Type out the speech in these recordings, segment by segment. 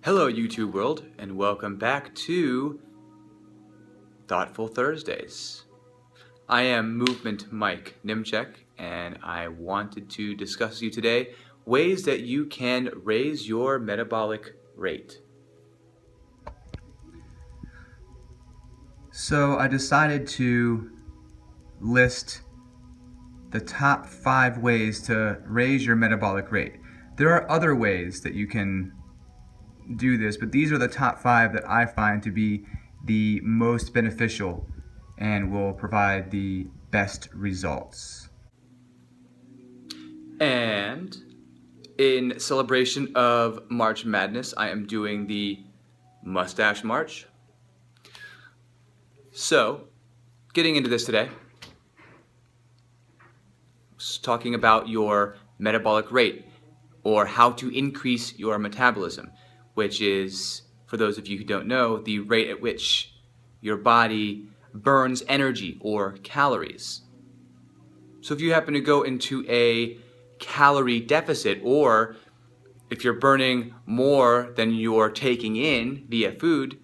Hello YouTube world, and welcome back to Thoughtful Thursdays. I am Movement Mike Niemchak, and I wanted to discuss with you today ways that you can raise your metabolic rate. So I decided to list the top 5 ways to raise your metabolic rate. There are other ways that you can do this, but these are the top 5 that I find to be the most beneficial and will provide the best results. And in celebration of March Madness, I am doing the Mustache March. So, getting into this today, talking about your metabolic rate, or how to increase your metabolism, which is, for those of you who don't know, the rate at which your body burns energy or calories. So if you happen to go into a calorie deficit, or if you're burning more than you're taking in via food,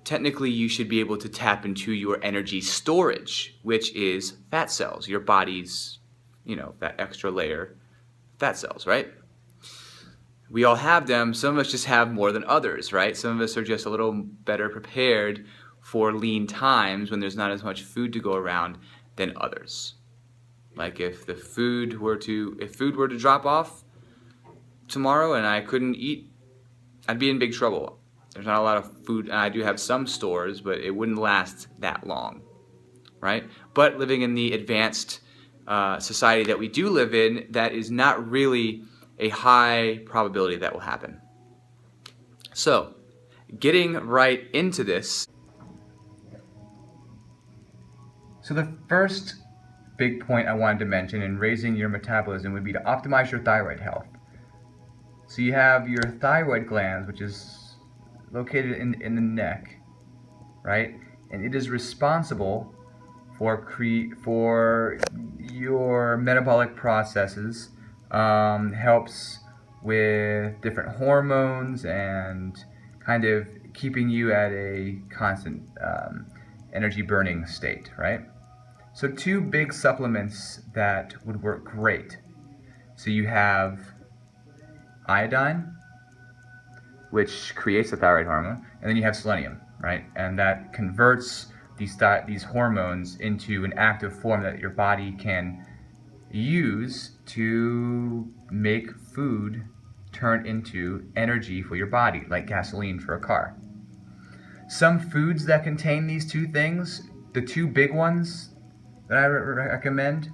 technically you should be able to tap into your energy storage, which is fat cells, your body's, that extra layer fat cells, right? We all have them. Some of us just have more than others, right? Some of us are just a little better prepared for lean times when there's not as much food to go around than others. Like if food were to drop off tomorrow and I couldn't eat, I'd be in big trouble. There's not a lot of food, and I do have some stores, but it wouldn't last that long, right? But living in the advanced society that we do live in, that is not really a high probability that will happen. So, getting right into this. So the first big point I wanted to mention in raising your metabolism would be to optimize your thyroid health. So you have your thyroid glands, which is located in the neck, right? And it is responsible for your metabolic processes, helps with different hormones and kind of keeping you at a constant energy burning state, right? So 2 big supplements that would work great. So you have iodine, which creates the thyroid hormone, and then you have selenium, right? And that converts these hormones into an active form that your body can use to make food turn into energy for your body, like gasoline for a car. Some foods that contain these 2 things, the 2 big ones that I recommend,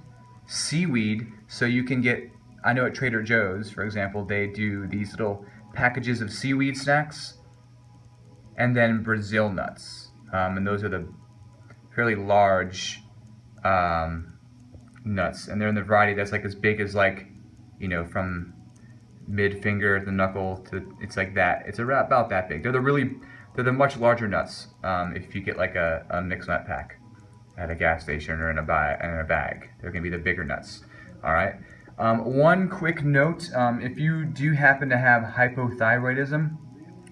seaweed. So you can get, I know at Trader Joe's, for example, they do these little packages of seaweed snacks, and then Brazil nuts, and those are the fairly large nuts, and they're in the variety that's like as big as from mid finger to the knuckle to, it's like that. It's about that big. They're the much larger nuts. If you get like a mixed nut pack at a gas station or in a bag, they're gonna be the bigger nuts. All right. One quick note: if you do happen to have hypothyroidism,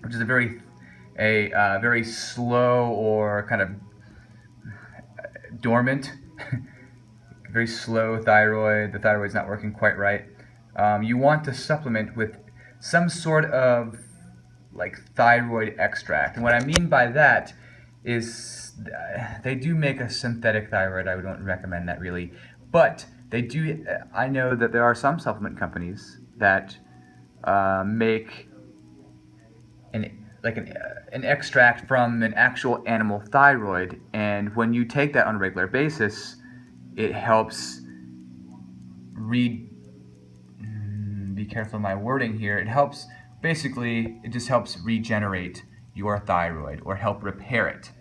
which is a very slow or kind of dormant, very slow thyroid, the thyroid's not working quite right, you want to supplement with some sort of like thyroid extract. And what I mean by that is they do make a synthetic thyroid. I don't recommend that really, but they do. I know that there are some supplement companies that make an extract from an actual animal thyroid, and when you take that on a regular basis, it helps be careful of my wording here. It just helps regenerate your thyroid or help repair it.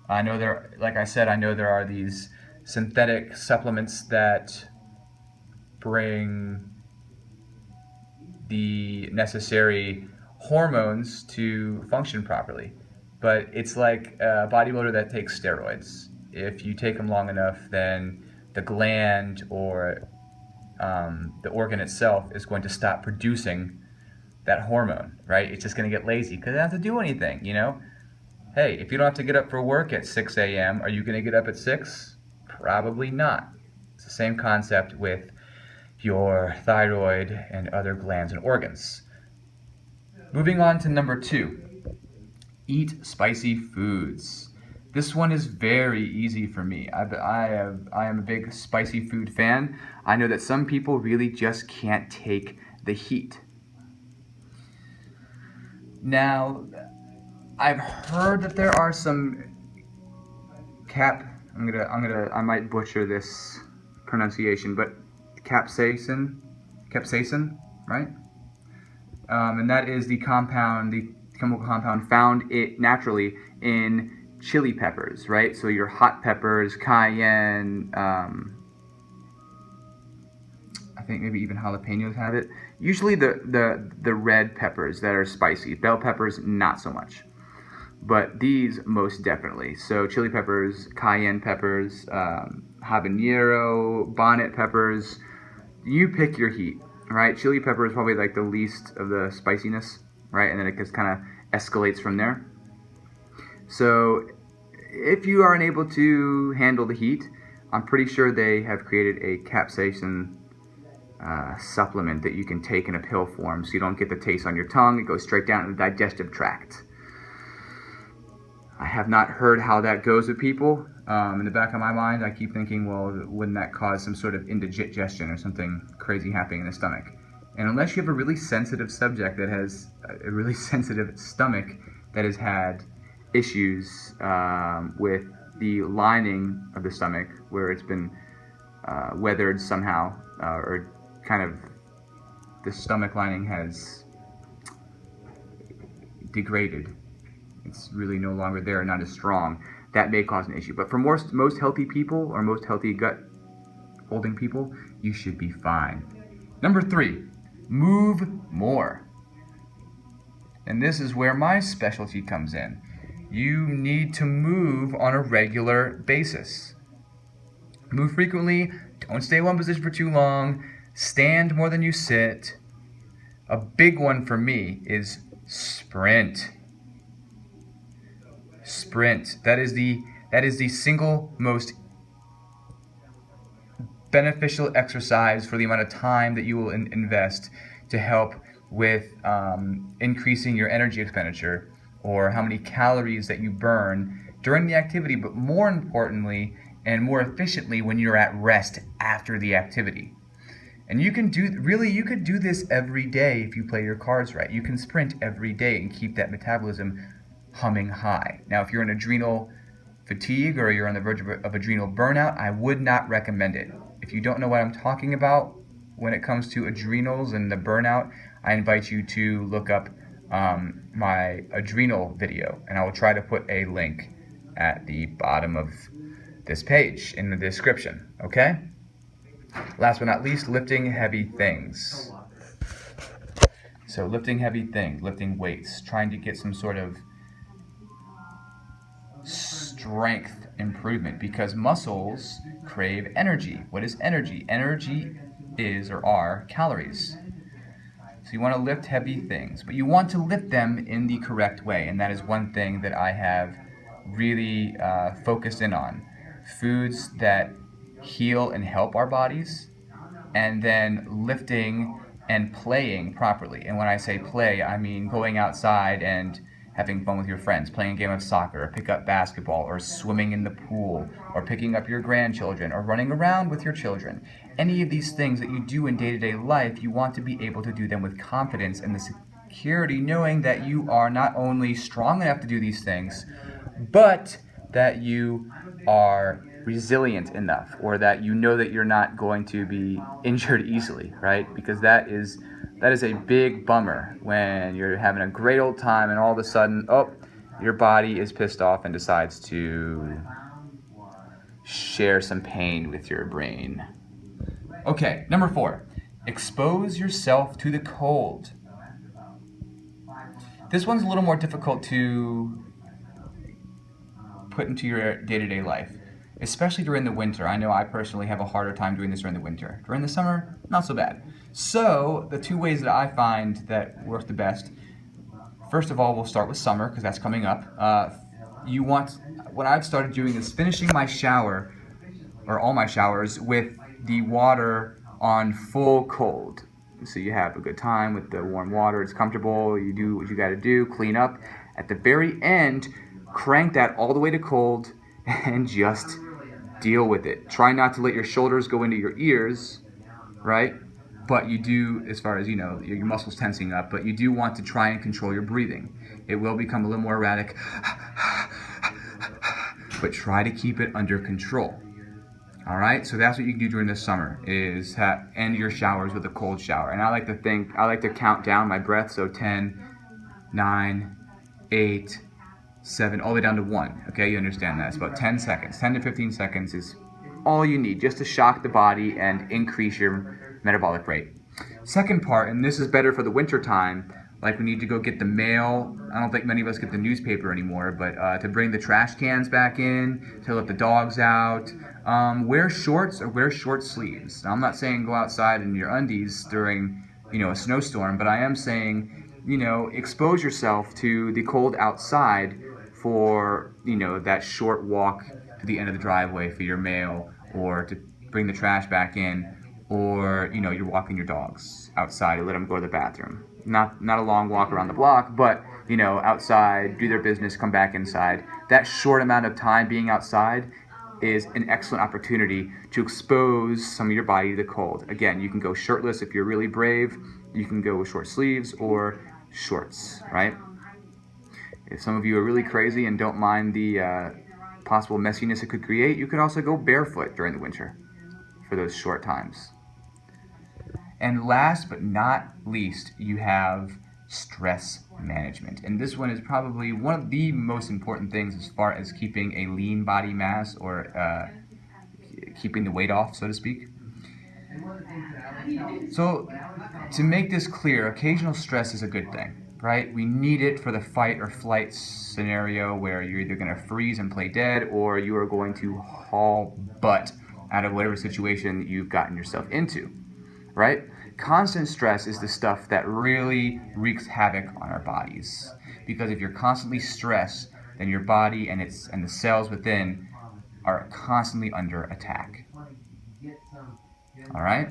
I know like I said, I know there are these synthetic supplements that bring the necessary hormones to function properly, but it's like a bodybuilder that takes steroids. If you take them long enough, then the gland or the organ itself is going to stop producing that hormone, right? It's just going to get lazy because it doesn't have to do anything, you know? Hey, if you don't have to get up for work at 6 a.m., are you going to get up at 6? Probably not. It's the same concept with your thyroid and other glands and organs. Moving on to number 2, eat spicy foods. This one is very easy for me. I am a big spicy food fan. I know that some people really just can't take the heat. Now, I've heard that there are some I might butcher this pronunciation, but capsaicin, right? And that is the chemical compound found naturally in chili peppers, right? So your hot peppers, cayenne, I think maybe even jalapenos have it. Usually the red peppers that are spicy. Bell peppers, not so much. But these most definitely. So chili peppers, cayenne peppers, habanero, bonnet peppers. You pick your heat, right? Chili pepper is probably like the least of the spiciness, right? And then it just kind of escalates from there. So if you aren't able to handle the heat, I'm pretty sure they have created a capsaicin supplement that you can take in a pill form so you don't get the taste on your tongue. It goes straight down in the digestive tract. I have not heard how that goes with people. In the back of my mind, I keep thinking, well, wouldn't that cause some sort of indigestion or something crazy happening in the stomach? And unless you have a really sensitive subject that has a really sensitive stomach that has had issues with the lining of the stomach, where it's been weathered somehow, or kind of the stomach lining has degraded. It's really no longer there, not as strong. That may cause an issue. But for most healthy people, or most healthy gut holding people, you should be fine. Number 3, move more. And this is where my specialty comes in. You need to move on a regular basis. Move frequently, don't stay in one position for too long, stand more than you sit. A big one for me is sprint. Sprint. That is the single most beneficial exercise for the amount of time that you will invest to help with increasing your energy expenditure, or how many calories that you burn during the activity, but more importantly and more efficiently when you're at rest after the activity. And you could do this every day if you play your cards right. You can sprint every day and keep that metabolism humming high. Now, if you're in adrenal fatigue or you're on the verge of adrenal burnout, I would not recommend it. If you don't know what I'm talking about when it comes to adrenals and the burnout, I invite you to look up my adrenal video, and I will try to put a link at the bottom of this page in the description, okay? Last but not least, lifting heavy things. So lifting heavy things, lifting weights, trying to get some sort of strength improvement, because muscles crave energy. What is energy? Energy is or are calories. So you want to lift heavy things, but you want to lift them in the correct way, and that is one thing that I have really focused in on. Foods that heal and help our bodies, and then lifting and playing properly. And when I say play, I mean going outside and having fun with your friends, playing a game of soccer, or pick up basketball, or swimming in the pool, or picking up your grandchildren, or running around with your children. Any of these things that you do in day-to-day life, you want to be able to do them with confidence and the security, knowing that you are not only strong enough to do these things, but that you are resilient enough, or that you know that you're not going to be injured easily, right? Because that is a big bummer when you're having a great old time and all of a sudden, your body is pissed off and decides to share some pain with your brain. Okay, number 4, expose yourself to the cold. This one's a little more difficult to put into your day-to-day life. especially during the winter. I know I personally have a harder time doing this during the winter. During the summer, not so bad. So the 2 ways that I find that work the best, first of all, we'll start with summer because that's coming up. What I've started doing is finishing my shower, or all my showers, with the water on full cold. So you have a good time with the warm water, it's comfortable, you do what you gotta do, clean up. At the very end, crank that all the way to cold and just deal with it. Try not to let your shoulders go into your ears, right? But you do, as far as you know, your muscles tensing up, but you do want to try and control your breathing. It will become a little more erratic, but try to keep it under control. All right, so that's what you can do during the summer, is end your showers with a cold shower. And I like to count down my breath, so 10, 9, 8, 7, all the way down to 1. Okay, you understand that. It's about 10 seconds. 10 to 15 seconds is all you need just to shock the body and increase your metabolic rate. Second part, and this is better for the winter time, like we need to go get the mail. I don't think many of us get the newspaper anymore, but to bring the trash cans back in, to let the dogs out, wear shorts or wear short sleeves. Now, I'm not saying go outside in your undies during, a snowstorm, but I am saying, expose yourself to the cold outside for, that short walk to the end of the driveway for your mail, or to bring the trash back in, or, you're walking your dogs outside to let them go to the bathroom. Not a long walk around the block, but, outside, do their business, come back inside. That short amount of time being outside is an excellent opportunity to expose some of your body to the cold. Again, you can go shirtless if you're really brave. You can go with short sleeves or shorts, right? If some of you are really crazy and don't mind the possible messiness it could create, you could also go barefoot during the winter for those short times. And last but not least, you have stress management. And this one is probably one of the most important things as far as keeping a lean body mass, or keeping the weight off, so to speak. So to make this clear, occasional stress is a good thing, right? We need it for the fight or flight scenario where you're either going to freeze and play dead, or you are going to haul butt out of whatever situation you've gotten yourself into, right? Constant stress is the stuff that really wreaks havoc on our bodies. Because if you're constantly stressed, then your body and the cells within are constantly under attack. All right?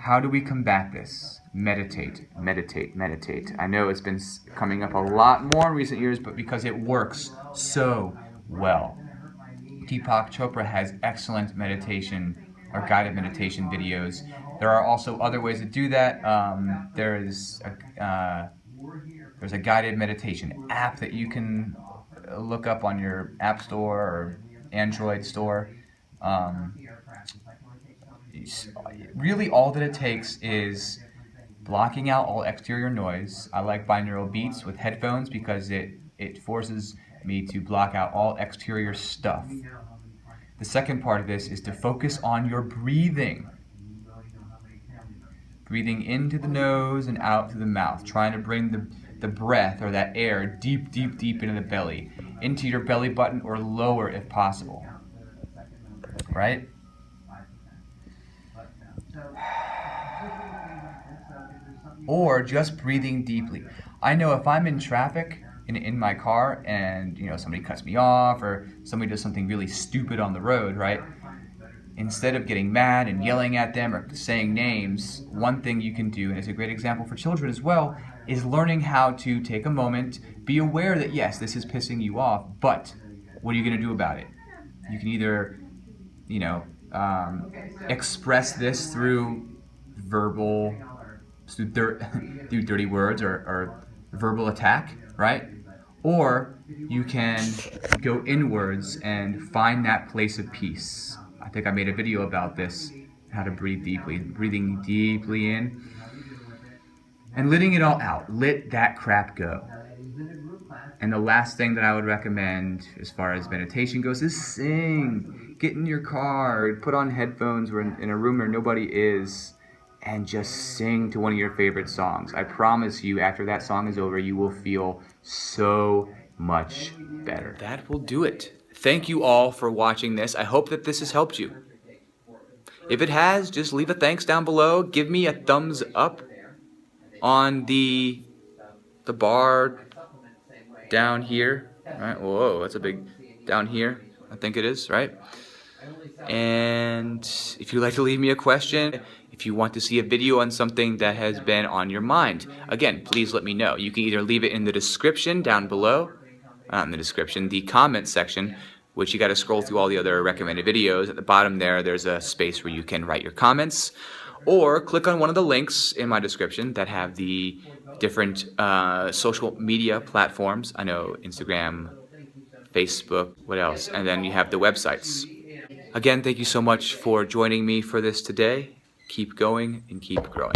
How do we combat this? Meditate, meditate, meditate. I know it's been coming up a lot more in recent years, but because it works so well. Deepak Chopra has excellent meditation or guided meditation videos. There are also other ways to do that. There's a guided meditation app that you can look up on your App Store or Android store. Really, all that it takes is blocking out all exterior noise. I like binaural beats with headphones because it forces me to block out all exterior stuff. The second part of this is to focus on your breathing. Breathing into the nose and out through the mouth, trying to bring the breath or that air deep, deep, deep into the belly, into your belly button or lower if possible. Right? Or just breathing deeply. I know if I'm in traffic in my car and somebody cuts me off or somebody does something really stupid on the road, right? Instead of getting mad and yelling at them or saying names, one thing you can do, and it's a great example for children as well, is learning how to take a moment, be aware that yes, this is pissing you off, but what are you going to do about it? You can either, express this through through dirty words or verbal attack, right? Or you can go inwards and find that place of peace. I think I made a video about this, how to breathe deeply, breathing deeply in and letting it all out. Let that crap go. And the last thing that I would recommend as far as meditation goes is sing. Get in your car, put on headphones or in a room where nobody is, and just sing to one of your favorite songs. I promise you, after that song is over, you will feel so much better. That will do it. Thank you all for watching this. I hope that this has helped you. If it has, just leave a thanks down below. Give me a thumbs up on the bar down here. Right? Whoa, that's a big down here. I think it is, right? And if you'd like to leave me a question, if you want to see a video on something that has been on your mind, again, please let me know. You can either leave it in the description down below, not in the description, the comment section, which you got to scroll through all the other recommended videos. At the bottom there's a space where you can write your comments, or click on one of the links in my description that have the different social media platforms. I know Instagram, Facebook, what else? And then you have the websites. Again, thank you so much for joining me for this today. Keep going and keep growing.